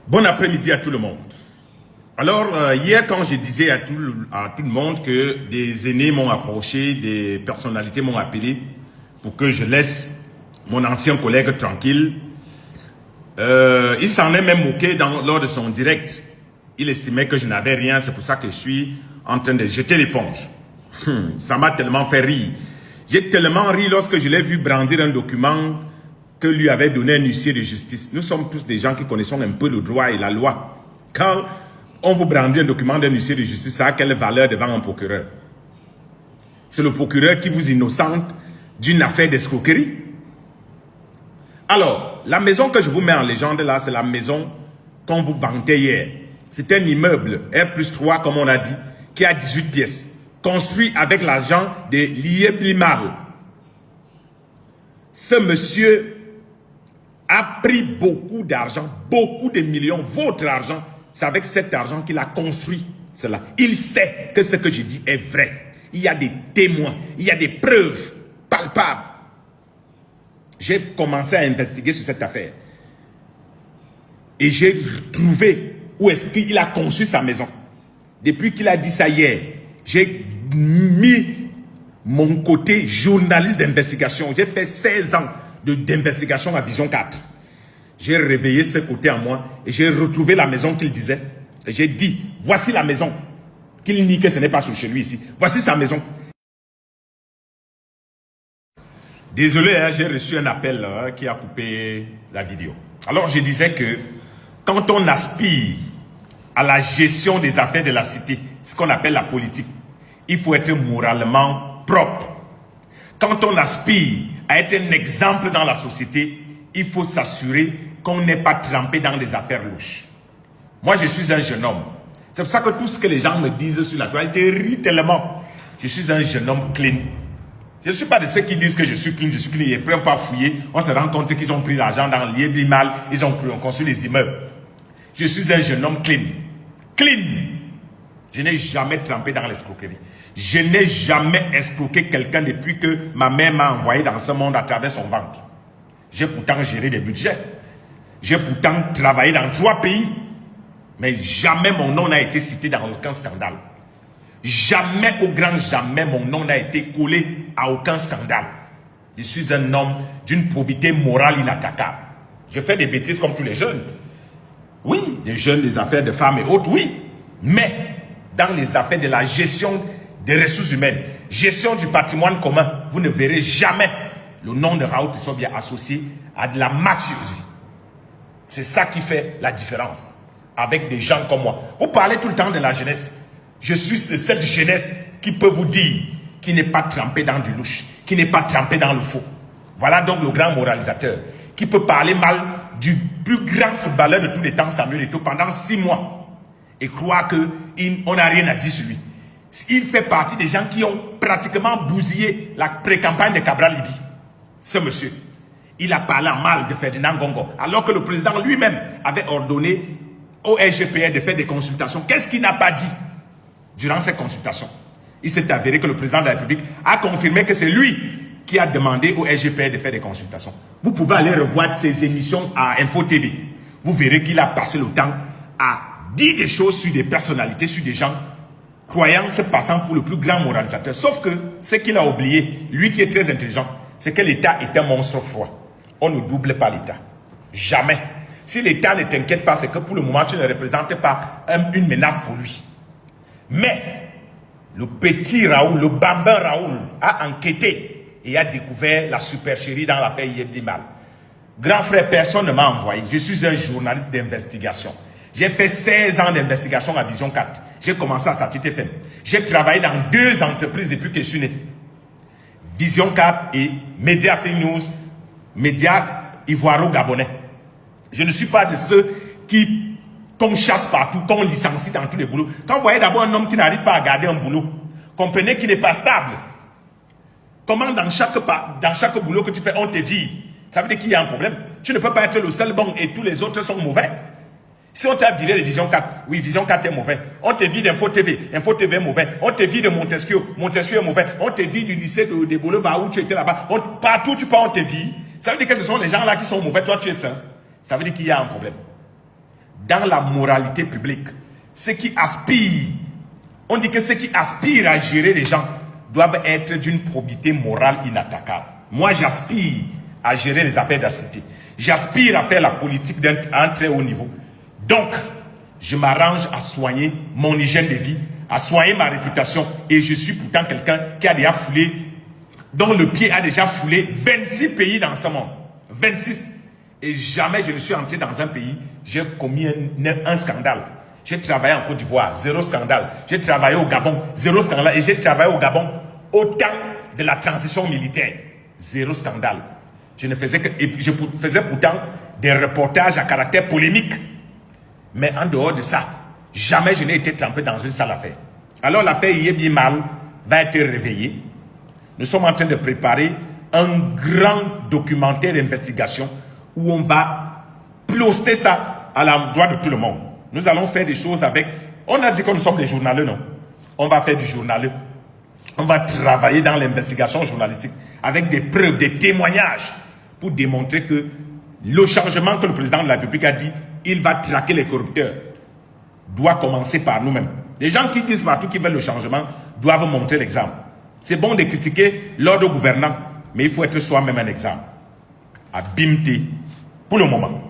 Bon après-midi à tout le monde. Alors, hier, quand je disais à tout le monde que des aînés m'ont approché, des personnalités m'ont appelé pour que je laisse mon ancien collègue tranquille, il s'en est même moqué lors de son direct. Il estimait que je n'avais rien, c'est pour ça que je suis en train de jeter l'éponge. Ça m'a tellement fait rire. J'ai tellement ri lorsque je l'ai vu brandir un document que lui avait donné un huissier de justice. Nous sommes tous des gens qui connaissons un peu le droit et la loi. Quand on vous brandit un document d'un huissier de justice, ça a quelle valeur devant un procureur? C'est le procureur qui vous innocente d'une affaire d'escroquerie. Alors, la maison que je vous mets en légende là, c'est la maison qu'on vous vantait hier. C'est un immeuble R+3, comme on a dit, qui a 18 pièces, construit avec l'argent de l'IEBLIMAL. Ce monsieur a pris beaucoup d'argent, beaucoup de millions, votre argent. C'est avec cet argent qu'il a construit cela. Il sait que ce que je dis est vrai. Il y a des témoins, il y a des preuves palpables. J'ai commencé à investiguer sur cette affaire. Et j'ai trouvé où est-ce qu'il a conçu sa maison. Depuis qu'il a dit ça hier, j'ai mis mon côté journaliste d'investigation. J'ai fait 16 ans d'investigation à Vision 4. J'ai réveillé ce côté en moi et j'ai retrouvé la maison qu'il disait. Et j'ai dit, voici la maison. Qu'il nie que ce n'est pas chez lui ici. Voici sa maison. Désolé, hein, j'ai reçu un appel qui a coupé la vidéo. Alors je disais que quand on aspire à la gestion des affaires de la cité, ce qu'on appelle la politique, il faut être moralement propre. Quand on aspire à être un exemple dans la société, il faut s'assurer qu'on n'est pas trempé dans des affaires louches. Moi, je suis un jeune homme. C'est pour ça que tout ce que les gens me disent sur la toile, je ris tellement. Je suis un jeune homme clean. Je ne suis pas de ceux qui disent que je suis clean, ils ne prennent pas fouiller. On se rend compte qu'ils ont pris l'argent dans l'IEBLIMAL, ils ont construit les immeubles. Je suis un jeune homme clean. Clean. Je n'ai jamais trempé dans l'escroquerie. Je n'ai jamais escroqué quelqu'un depuis que ma mère m'a envoyé dans ce monde à travers son ventre. J'ai pourtant géré des budgets. J'ai pourtant travaillé dans 3 pays. Mais jamais mon nom n'a été cité dans aucun scandale. Jamais, au grand jamais, mon nom n'a été collé à aucun scandale. Je suis un homme d'une probité morale inattaquable. Je fais des bêtises comme tous les jeunes. Oui, des jeunes, des affaires de femmes et autres, oui. Mais dans les affaires de la gestion des ressources humaines, gestion du patrimoine commun, vous ne verrez jamais le nom de Raoul Tsobia associé à de la mafioserie. C'est ça qui fait la différence avec des gens comme moi. Vous parlez tout le temps de la jeunesse. Je suis de cette jeunesse qui peut vous dire qui n'est pas trempé dans du louche, qui n'est pas trempé dans le faux. Voilà donc le grand moralisateur qui peut parler mal du plus grand footballeur de tous les temps, Samuel Eto'o, pendant 6 mois et croire qu'on n'a rien à dire sur lui. Il fait partie des gens qui ont pratiquement bousillé la pré-campagne de Cabral Libye. Ce monsieur, il a parlé en mal de Ferdinand Gongo, alors que le président lui-même avait ordonné au SGPR de faire des consultations. Qu'est-ce qu'il n'a pas dit durant ces consultations? Il s'est avéré que le président de la République a confirmé que c'est lui qui a demandé au SGPR de faire des consultations. Vous pouvez aller revoir ses émissions à Info TV. Vous verrez qu'il a passé le temps à dire des choses sur des personnalités, sur des gens, croyant se passant pour le plus grand moralisateur. Sauf que ce qu'il a oublié, lui qui est très intelligent, c'est que l'État est un monstre froid. On ne double pas l'État. Jamais. Si l'État ne t'inquiète pas, c'est que pour le moment, tu ne représentes pas une menace pour lui. Mais le petit Raoul, le bambin Raoul, a enquêté et a découvert la supercherie dans l'affaire IEBLIMAL. Grand frère, personne ne m'a envoyé. Je suis un journaliste d'investigation. J'ai fait 16 ans d'investigation à Vision 4. J'ai commencé à Satellite FM. J'ai travaillé dans 2 entreprises depuis que je suis né. Vision 4 et Média Free News, Média Ivoiro-Gabonais. Je ne suis pas de ceux qu'on chasse partout, qu'on licencie dans tous les boulots. Quand vous voyez d'abord un homme qui n'arrive pas à garder un boulot, comprenez qu'il n'est pas stable. Comment dans chaque boulot que tu fais, on te vire? Ça veut dire qu'il y a un problème. Tu ne peux pas être le seul bon et tous les autres sont mauvais. Si on t'a viré de Vision 4, oui, Vision 4 est mauvais. On te vire d'Info TV, Info TV est mauvais. On te vire de Montesquieu, Montesquieu est mauvais. On te vire du lycée de Boulevard où tu étais là-bas. Partout tu pars, on te vire. Ça veut dire que ce sont les gens là qui sont mauvais, toi tu es sain. Ça veut dire qu'il y a un problème. dans la moralité publique. Ceux qui aspirent, on dit que ceux qui aspirent à gérer les gens doivent être d'une probité morale inattaquable. Moi, j'aspire à gérer les affaires de la cité. J'aspire à faire la politique à un très haut niveau. Donc, je m'arrange à soigner mon hygiène de vie, à soigner ma réputation. Et je suis pourtant quelqu'un qui a déjà foulé, dont le pied a déjà foulé 26 pays dans ce monde. 26. Et jamais je ne suis entré dans un pays, j'ai commis un scandale. J'ai travaillé en Côte d'Ivoire, zéro scandale. J'ai travaillé au Gabon, zéro scandale. Et j'ai travaillé au Gabon au temps de la transition militaire. Zéro scandale. Je faisais pourtant des reportages à caractère polémique. Mais en dehors de ça, jamais je n'ai été trempé dans une sale affaire. Alors l'affaire Yébi Mal va être réveillée. Nous sommes en train de préparer un grand documentaire d'investigation où on va ploster ça à l'endroit de tout le monde. Nous allons faire des choses avec... On a dit que nous sommes des journalistes, non? On va faire du journalisme. On va travailler dans l'investigation journalistique avec des preuves, des témoignages pour démontrer que le changement que le président de la République a dit, il va traquer les corrupteurs, doit commencer par nous-mêmes. Les gens qui disent partout qu'ils veulent le changement doivent montrer l'exemple. C'est bon de critiquer l'ordre gouvernant, mais il faut être soi-même un exemple. À Bimti, pour le moment.